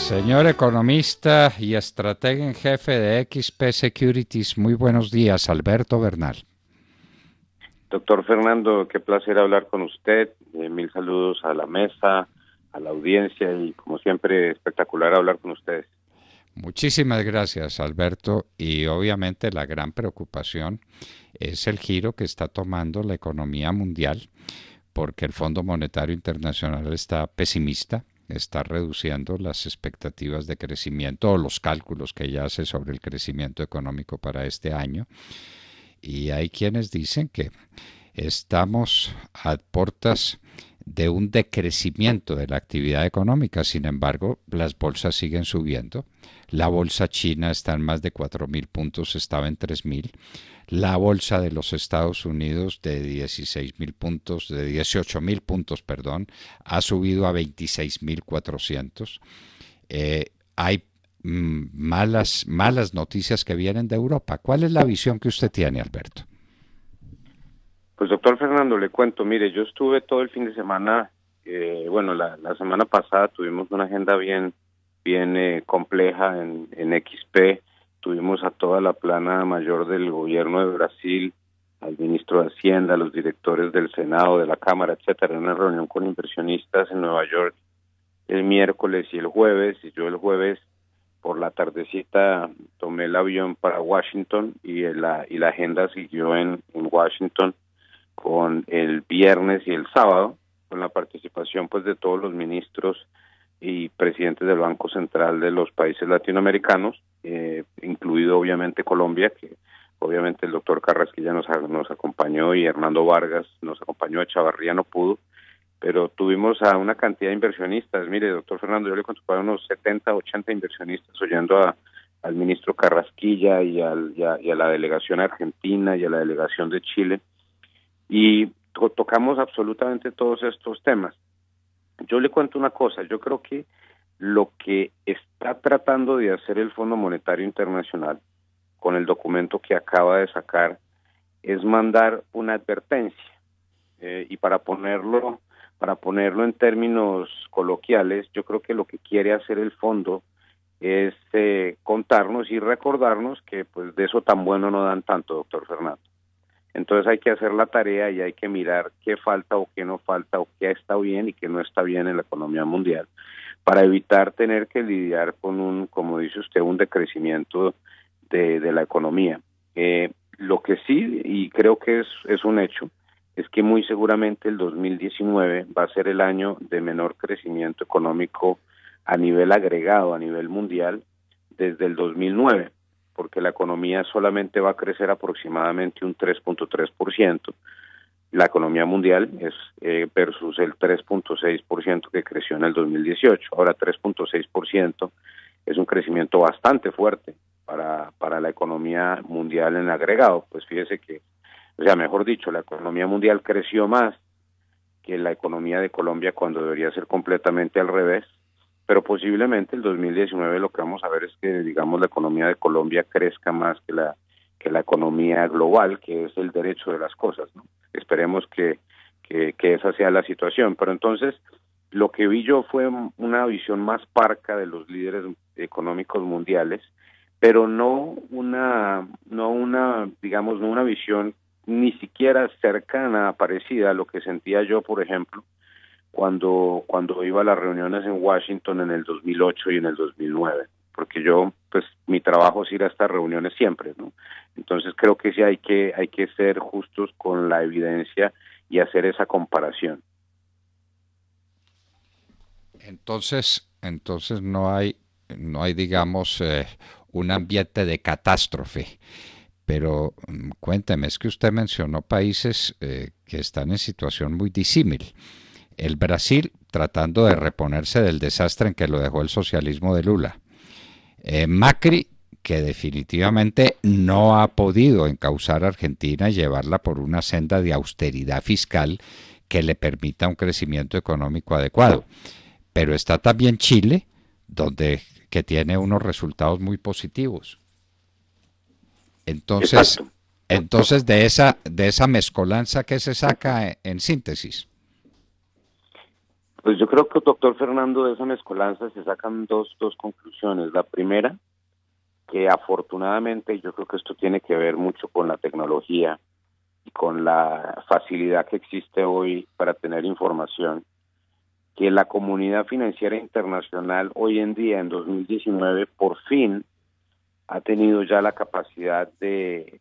Señor economista y estratega en jefe de XP Securities, muy buenos días, Alberto Bernal. Doctor Fernando, qué placer hablar con usted. Mil saludos a la mesa, a la audiencia y como siempre espectacular hablar con ustedes. Muchísimas gracias, Alberto, y obviamente la gran preocupación es el giro que está tomando la economía mundial, porque el Fondo Monetario Internacional está pesimista, está reduciendo las expectativas de crecimiento o los cálculos que ya hace sobre el crecimiento económico para este año. Y hay quienes dicen que estamos a puertas de un decrecimiento de la actividad económica. Sin embargo, las bolsas siguen subiendo. La bolsa china está en más de 4.000 puntos, estaba en 3.000. La bolsa de los Estados Unidos de 16.000 puntos, de 18.000 puntos, perdón, ha subido a 26.400. Hay malas noticias que vienen de Europa. ¿Cuál es la visión que usted tiene, Alberto? Pues doctor Fernando, le cuento, mire, yo estuve todo el fin de semana, la semana pasada tuvimos una agenda bien compleja en XP, tuvimos a toda la plana mayor del gobierno de Brasil, al ministro de Hacienda, a los directores del Senado, de la Cámara, etcétera, en una reunión con inversionistas en Nueva York el miércoles y el jueves, y yo el jueves por la tardecita tomé el avión para Washington y la agenda siguió en Washington con el viernes y el sábado, con la participación pues de todos los ministros y presidentes del Banco Central de los países latinoamericanos, incluido obviamente Colombia, que obviamente el doctor Carrasquilla nos acompañó y Hernando Vargas nos acompañó, Echavarría no pudo, pero tuvimos a una cantidad de inversionistas. Mire, doctor Fernando, yo le conté para unos 70, 80 inversionistas oyendo al ministro Carrasquilla y a la delegación argentina y a la delegación de Chile, y tocamos absolutamente todos estos temas. Yo le cuento una cosa, yo creo que lo que está tratando de hacer el Fondo Monetario Internacional con el documento que acaba de sacar es mandar una advertencia, y para ponerlo en términos coloquiales, yo creo que lo que quiere hacer el fondo es contarnos y recordarnos que pues de eso tan bueno no dan tanto, doctor Fernando. Entonces hay que hacer la tarea y hay que mirar qué falta o qué no falta o qué está bien y qué no está bien en la economía mundial para evitar tener que lidiar con como dice usted, un decrecimiento de la economía. Lo que sí, y creo que es un hecho, es que muy seguramente el 2019 va a ser el año de menor crecimiento económico a nivel agregado, a nivel mundial, desde el 2009, porque la economía solamente va a crecer aproximadamente un 3.3%. La economía mundial es versus el 3.6% que creció en el 2018. Ahora 3.6% es un crecimiento bastante fuerte para la economía mundial en agregado. Pues fíjese que, o sea, mejor dicho, la economía mundial creció más que la economía de Colombia cuando debería ser completamente al revés. Pero posiblemente el 2019 lo que vamos a ver es que, digamos, la economía de Colombia crezca más que la economía global, que es el derecho de las cosas, ¿no? Esperemos que esa sea la situación. Pero entonces, lo que vi yo fue una visión más parca de los líderes económicos mundiales, pero no una visión ni siquiera cercana, parecida a lo que sentía yo, por ejemplo, cuando iba a las reuniones en Washington en el 2008 y en el 2009, porque yo, pues, mi trabajo es ir a estas reuniones siempre, ¿no? Entonces creo que sí hay que ser justos con la evidencia y hacer esa comparación. Entonces no hay digamos, un ambiente de catástrofe. Pero cuénteme, es que usted mencionó países que están en situación muy disímil. El Brasil tratando de reponerse del desastre en que lo dejó el socialismo de Lula. Macri, que definitivamente no ha podido encauzar a Argentina y llevarla por una senda de austeridad fiscal que le permita un crecimiento económico adecuado. Pero está también Chile, que tiene unos resultados muy positivos. Entonces, Exacto. entonces de esa mezcolanza que se saca en síntesis. Pues yo creo que, doctor Fernando, de esa mezcolanza se sacan dos conclusiones. La primera, que afortunadamente yo creo que esto tiene que ver mucho con la tecnología y con la facilidad que existe hoy para tener información, que la comunidad financiera internacional hoy en día, en 2019, por fin ha tenido ya la capacidad de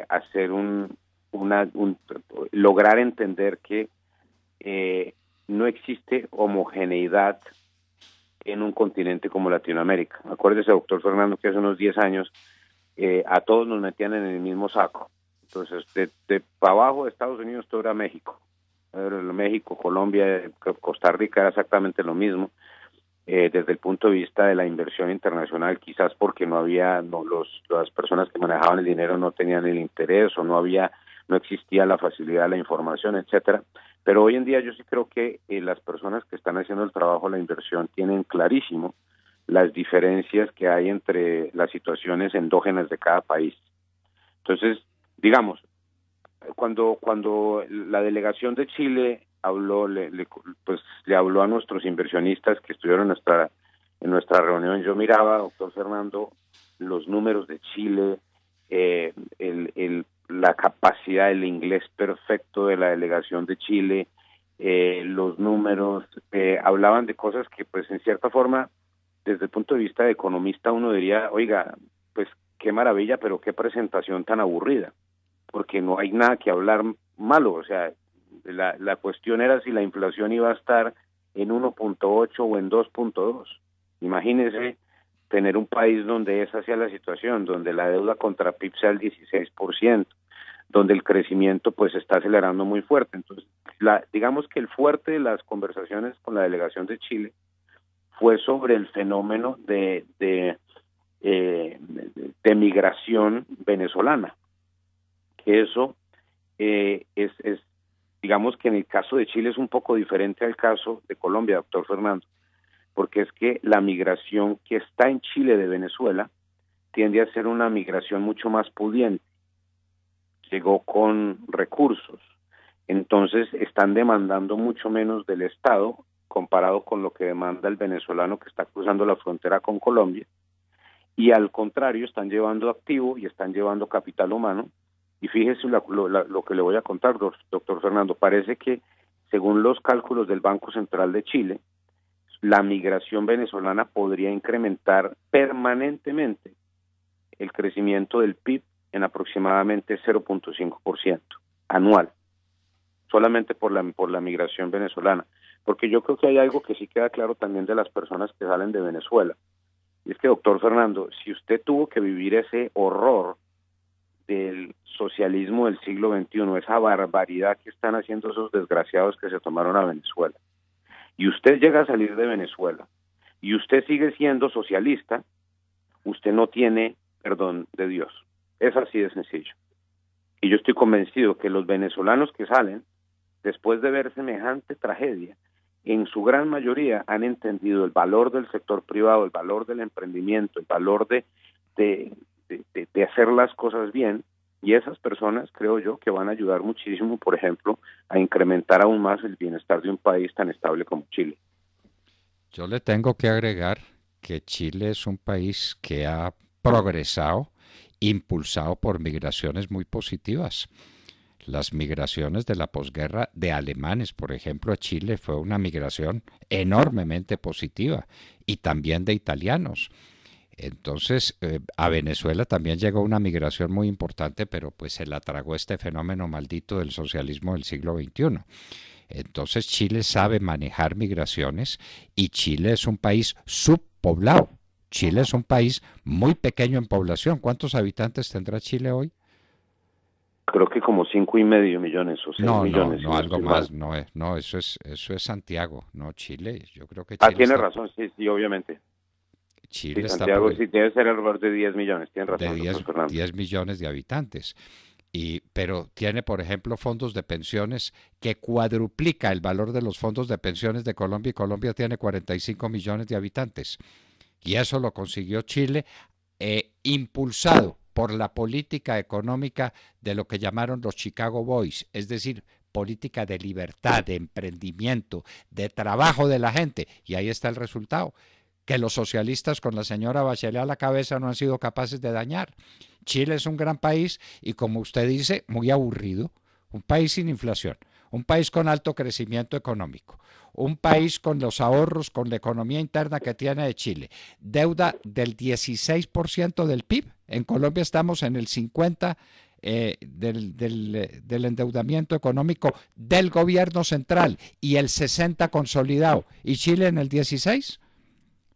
hacer lograr entender que no existe homogeneidad en un continente como Latinoamérica. Acuérdese, doctor Fernando, que hace unos 10 años a todos nos metían en el mismo saco. Entonces, de para abajo de Estados Unidos todo era México. México, Colombia, Costa Rica era exactamente lo mismo. Desde el punto de vista de la inversión internacional, quizás porque las personas que manejaban el dinero no tenían el interés o no existía la facilidad de la información, etcétera. Pero hoy en día yo sí creo que las personas que están haciendo el trabajo, la inversión, tienen clarísimo las diferencias que hay entre las situaciones endógenas de cada país. Entonces, digamos, cuando la delegación de Chile habló, pues le habló a nuestros inversionistas que estuvieron en nuestra reunión, yo miraba, doctor Fernando, los números de Chile, la capacidad, el inglés perfecto de la delegación de Chile, los números, hablaban de cosas que pues en cierta forma, desde el punto de vista de economista, uno diría, oiga, pues qué maravilla, pero qué presentación tan aburrida, porque no hay nada que hablar malo. O sea, la cuestión era si la inflación iba a estar en 1.8 o en 2.2. Imagínese tener un país donde esa sea la situación, donde la deuda contra PIB sea el 16%, donde el crecimiento pues está acelerando muy fuerte. Entonces, digamos que el fuerte de las conversaciones con la delegación de Chile fue sobre el fenómeno de migración venezolana. Eso digamos que en el caso de Chile es un poco diferente al caso de Colombia, doctor Fernando, porque es que la migración que está en Chile de Venezuela tiende a ser una migración mucho más pudiente, llegó con recursos, entonces están demandando mucho menos del Estado comparado con lo que demanda el venezolano que está cruzando la frontera con Colombia, y al contrario están llevando activo y están llevando capital humano. Y fíjese lo que le voy a contar, doctor Fernando. Parece que, según los cálculos del Banco Central de Chile, la migración venezolana podría incrementar permanentemente el crecimiento del PIB en aproximadamente 0.5% anual, solamente por la migración venezolana. Porque yo creo que hay algo que sí queda claro también de las personas que salen de Venezuela. Y es que, doctor Fernando, si usted tuvo que vivir ese horror del socialismo del siglo XXI, esa barbaridad que están haciendo esos desgraciados que se tomaron a Venezuela, y usted llega a salir de Venezuela, y usted sigue siendo socialista, usted no tiene perdón de Dios. Es así de sencillo. Y yo estoy convencido que los venezolanos que salen, después de ver semejante tragedia, en su gran mayoría han entendido el valor del sector privado, el valor del emprendimiento, el valor de hacer las cosas bien, y esas personas creo yo que van a ayudar muchísimo, por ejemplo, a incrementar aún más el bienestar de un país tan estable como Chile. Yo le tengo que agregar que Chile es un país que ha progresado, impulsado por migraciones muy positivas. Las migraciones de la posguerra de alemanes, por ejemplo, a Chile fue una migración enormemente positiva, y también de italianos. Entonces, a Venezuela también llegó una migración muy importante, pero pues se la tragó este fenómeno maldito del socialismo del siglo XXI. Entonces, Chile sabe manejar migraciones, y Chile es un país subpoblado. Chile es un país muy pequeño en población. ¿Cuántos habitantes tendrá Chile hoy? Creo que como 5,5 millones o 6 No, no, millones, si no, no algo estoy mal. más, no, eso es Santiago, no Chile. Yo creo que Ah, Chile tiene está, razón, sí, sí, obviamente. Sí, Chile está por Santiago sí debe ser alrededor de 10 millones, tiene de razón, doctor Fernando. 10 millones de habitantes. Pero tiene, por ejemplo, fondos de pensiones que cuadruplica el valor de los fondos de pensiones de Colombia, y Colombia tiene 45 millones de habitantes. Y eso lo consiguió Chile, impulsado por la política económica de lo que llamaron los Chicago Boys, es decir, política de libertad, de emprendimiento, de trabajo de la gente. Y ahí está el resultado, que los socialistas con la señora Bachelet a la cabeza no han sido capaces de dañar. Chile es un gran país y, como usted dice, muy aburrido. Un país sin inflación, un país con alto crecimiento económico, un país con los ahorros, con la economía interna que tiene de Chile, deuda del 16% del PIB. En Colombia estamos en el 50% del endeudamiento económico del gobierno central y el 60% consolidado. ¿Y Chile en el 16%?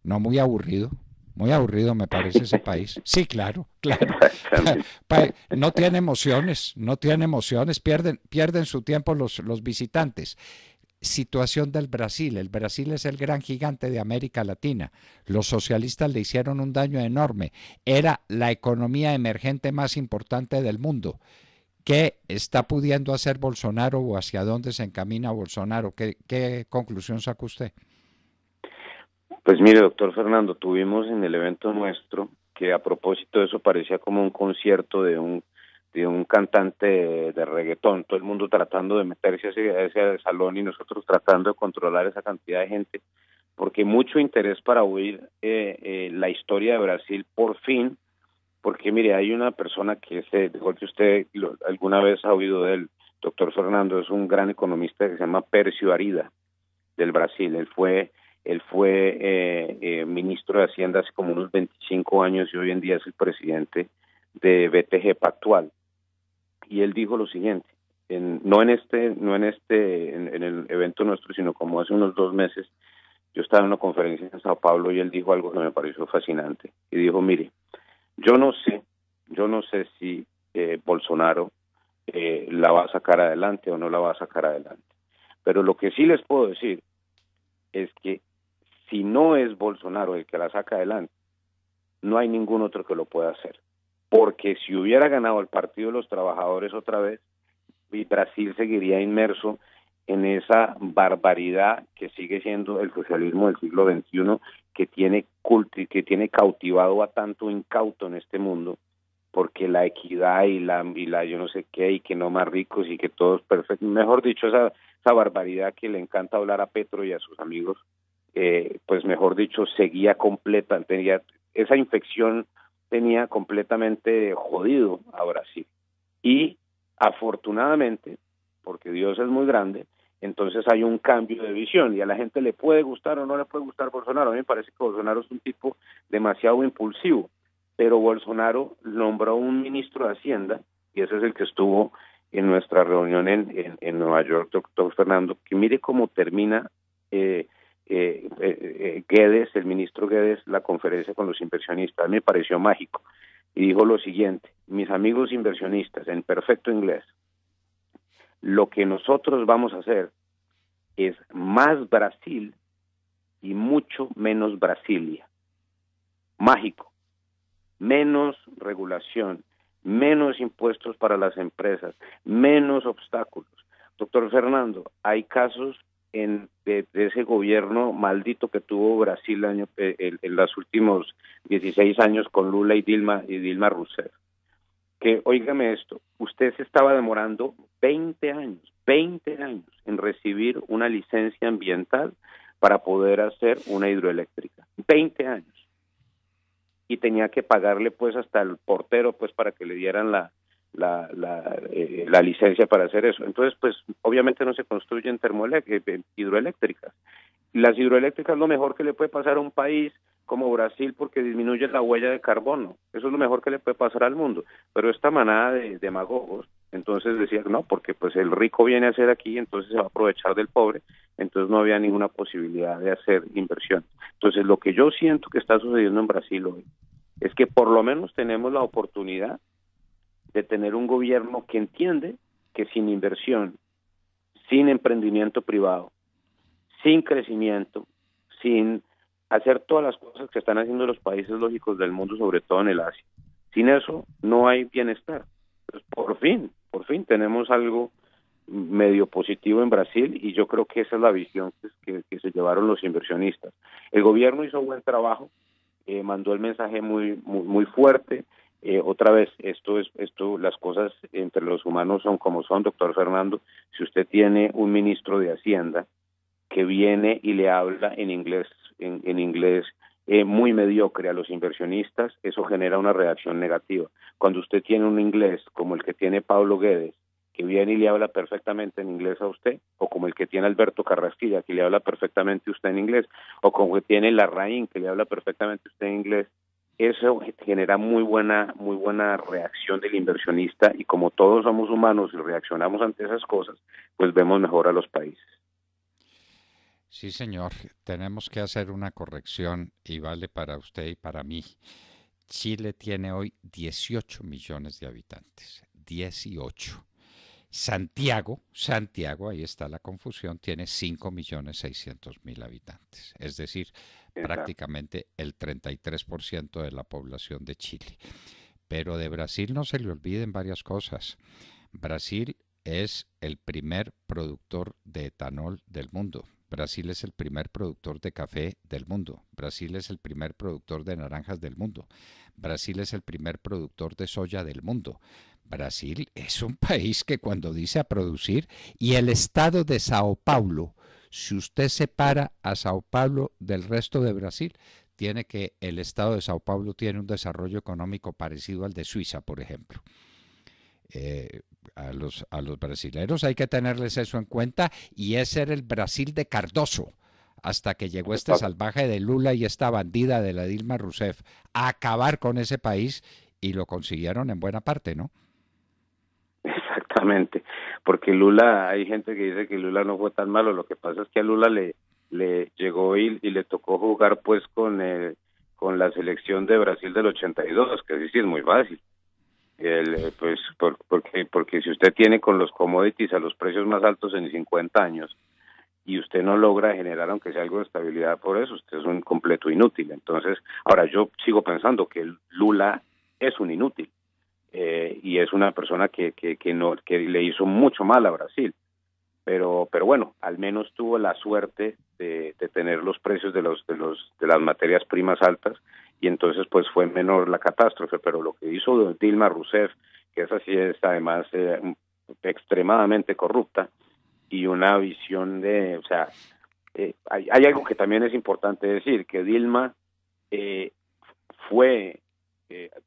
No, muy aburrido me parece ese país. Sí, claro, claro. No tiene emociones, no tiene emociones, pierden su tiempo los visitantes. Situación del Brasil. El Brasil es el gran gigante de América Latina. Los socialistas le hicieron un daño enorme. Era la economía emergente más importante del mundo. ¿Qué está pudiendo hacer Bolsonaro o hacia dónde se encamina Bolsonaro? ¿Qué conclusión saca usted? Pues mire, doctor Fernando, tuvimos en el evento nuestro, que a propósito de eso parecía como un concierto de un cantante de reggaetón, todo el mundo tratando de meterse a ese salón y nosotros tratando de controlar esa cantidad de gente, porque mucho interés para oír la historia de Brasil por fin, porque mire, hay una persona que de golpe usted alguna vez ha oído de él, doctor Fernando, es un gran economista que se llama Pércio Arida, del Brasil. Él fue ministro de Hacienda hace como unos 25 años y hoy en día es el presidente de BTG Pactual. Y él dijo lo siguiente, no en el evento nuestro, sino como hace unos 2 meses, yo estaba en una conferencia en Sao Paulo y él dijo algo que me pareció fascinante. Y dijo, mire, yo no sé si Bolsonaro la va a sacar adelante o no la va a sacar adelante. Pero lo que sí les puedo decir es que si no es Bolsonaro el que la saca adelante, no hay ningún otro que lo pueda hacer. Porque si hubiera ganado el Partido de los Trabajadores otra vez, Brasil seguiría inmerso en esa barbaridad que sigue siendo el socialismo del siglo XXI, que tiene cautivado a tanto incauto en este mundo, porque la equidad y la yo no sé qué, y que no más ricos y que todos perfectos, mejor dicho, esa barbaridad que le encanta hablar a Petro y a sus amigos, pues mejor dicho, seguía completa, esa infección tenía completamente jodido a Brasil. Y afortunadamente, porque Dios es muy grande, entonces hay un cambio de visión y a la gente le puede gustar o no le puede gustar Bolsonaro. A mí me parece que Bolsonaro es un tipo demasiado impulsivo, pero Bolsonaro nombró un ministro de Hacienda, y ese es el que estuvo en nuestra reunión en Nueva York, doctor Fernando, que mire cómo termina Guedes, el ministro Guedes, la conferencia con los inversionistas. Me pareció mágico y dijo lo siguiente: mis amigos inversionistas, en perfecto inglés, lo que nosotros vamos a hacer es más Brasil y mucho menos Brasilia. Mágico. Menos regulación, menos impuestos para las empresas, menos obstáculos. Doctor Fernando, hay casos de ese gobierno maldito que tuvo Brasil en los últimos 16 años con Lula y Dilma Rousseff. Que, óigame esto, usted se estaba demorando 20 años en recibir una licencia ambiental para poder hacer una hidroeléctrica. 20 años. Y tenía que pagarle pues hasta el portero pues para que le dieran la licencia para hacer eso. Entonces pues obviamente no se construyen hidroeléctricas. Las hidroeléctricas es lo mejor que le puede pasar a un país como Brasil porque disminuye la huella de carbono. Eso es lo mejor que le puede pasar al mundo. Pero esta manada de demagogos entonces decían no, porque pues el rico viene a hacer aquí, entonces se va a aprovechar del pobre, entonces no había ninguna posibilidad de hacer inversión. Entonces lo que yo siento que está sucediendo en Brasil hoy es que por lo menos tenemos la oportunidad de tener un gobierno que entiende que sin inversión, sin emprendimiento privado, sin crecimiento, sin hacer todas las cosas que están haciendo los países lógicos del mundo, sobre todo en el Asia, sin eso no hay bienestar. Pues por fin tenemos algo medio positivo en Brasil y yo creo que esa es la visión que se llevaron los inversionistas. El gobierno hizo un buen trabajo, mandó el mensaje muy fuerte, Otra vez, las cosas entre los humanos son como son, doctor Fernando. Si usted tiene un ministro de Hacienda que viene y le habla en inglés, en inglés muy mediocre a los inversionistas, eso genera una reacción negativa. Cuando usted tiene un inglés como el que tiene Pablo Guedes, que viene y le habla perfectamente en inglés a usted, o como el que tiene Alberto Carrasquilla, que le habla perfectamente a usted en inglés, o como el que tiene Larraín, que le habla perfectamente a usted en inglés, eso genera muy buena reacción del inversionista, y como todos somos humanos y reaccionamos ante esas cosas, pues vemos mejor a los países. Sí, señor, tenemos que hacer una corrección y vale para usted y para mí. Chile tiene hoy 18 millones de habitantes, 18. Santiago, ahí está la confusión, tiene 5.600.000 habitantes, es decir, Exacto. prácticamente el 33% de la población de Chile. Pero de Brasil no se le olviden varias cosas. Brasil es el primer productor de etanol del mundo. Brasil es el primer productor de café del mundo. Brasil es el primer productor de naranjas del mundo. Brasil es el primer productor de soya del mundo. Brasil es un país que cuando dice a producir, y el estado de Sao Paulo, si usted separa a Sao Paulo del resto de Brasil, tiene que el estado de Sao Paulo tiene un desarrollo económico parecido al de Suiza, por ejemplo. Eh, a los brasileños hay que tenerles eso en cuenta, y ese era el Brasil de Cardoso hasta que llegó este salvaje de Lula y esta bandida de la Dilma Rousseff a acabar con ese país, y lo consiguieron en buena parte, ¿no? Exactamente, porque Lula, hay gente que dice que Lula no fue tan malo, lo que pasa es que a Lula le llegó y le tocó jugar pues con la selección de Brasil del 82, que sí es muy fácil. Pues porque si usted tiene con los commodities a los precios más altos en 50 años y usted no logra generar aunque sea algo de estabilidad por eso, usted es un completo inútil. Entonces, ahora yo sigo pensando que Lula es un inútil, y es una persona que le hizo mucho mal a Brasil, pero bueno, al menos tuvo la suerte de tener los precios de las materias primas altas, y entonces pues fue menor la catástrofe. Pero lo que hizo Dilma Rousseff, que esa sí es además extremadamente corrupta, y una visión o sea, hay algo que también es importante decir, que Dilma eh, fue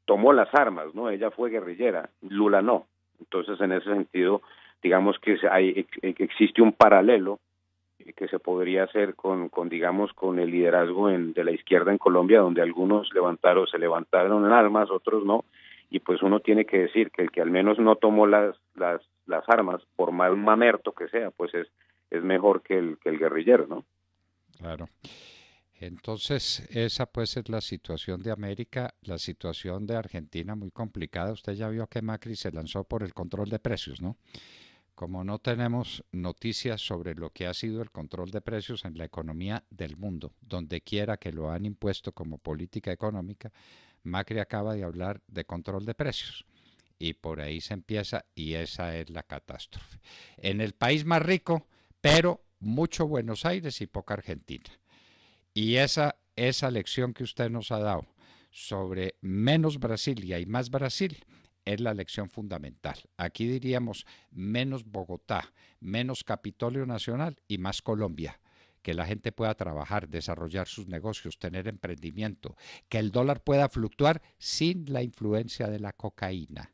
tomó las armas, ¿no? Ella fue guerrillera, Lula no. Entonces, en ese sentido, digamos que existe un paralelo que se podría hacer digamos, con el liderazgo de la izquierda en Colombia, donde algunos se levantaron en armas, otros no, y pues uno tiene que decir que el que al menos no tomó las armas, por más mamerto que sea, pues es mejor que el guerrillero, ¿no? Claro. Entonces, esa pues es la situación de América, la situación de Argentina muy complicada. Usted ya vio que Macri se lanzó por el control de precios, ¿no? Como no tenemos noticias sobre lo que ha sido el control de precios en la economía del mundo, donde quiera que lo han impuesto como política económica, Macri acaba de hablar de control de precios. Y por ahí se empieza, y esa es la catástrofe. En el país más rico, pero mucho Buenos Aires y poca Argentina. Y esa lección que usted nos ha dado sobre menos Brasilia y más Brasil es la lección fundamental. Aquí diríamos menos Bogotá, menos Capitolio Nacional y más Colombia. Que la gente pueda trabajar, desarrollar sus negocios, tener emprendimiento, que el dólar pueda fluctuar sin la influencia de la cocaína,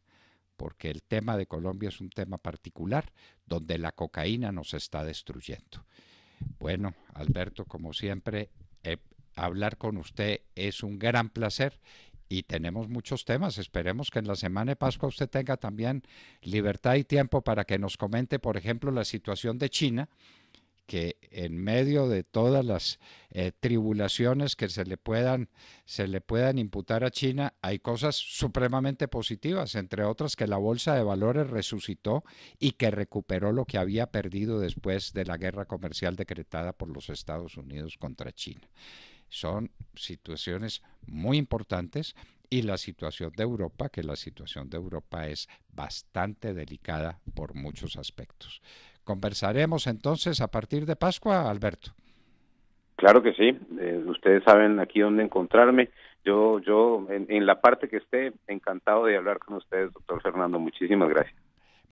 porque el tema de Colombia es un tema particular donde la cocaína nos está destruyendo. Bueno, Alberto, como siempre, hablar con usted es un gran placer, y tenemos muchos temas. Esperemos que en la semana de Pascua usted tenga también libertad y tiempo para que nos comente, por ejemplo, la situación de China, que en medio de todas las tribulaciones que se le puedan imputar a China, hay cosas supremamente positivas, entre otras que la bolsa de valores resucitó y que recuperó lo que había perdido después de la guerra comercial decretada por los Estados Unidos contra China. Son situaciones muy importantes, y la situación de Europa, que la situación de Europa es bastante delicada por muchos aspectos. Conversaremos entonces a partir de Pascua, Alberto. Claro que sí, ustedes saben aquí dónde encontrarme. Yo en la parte que esté, encantado de hablar con ustedes, doctor Fernando. Muchísimas gracias.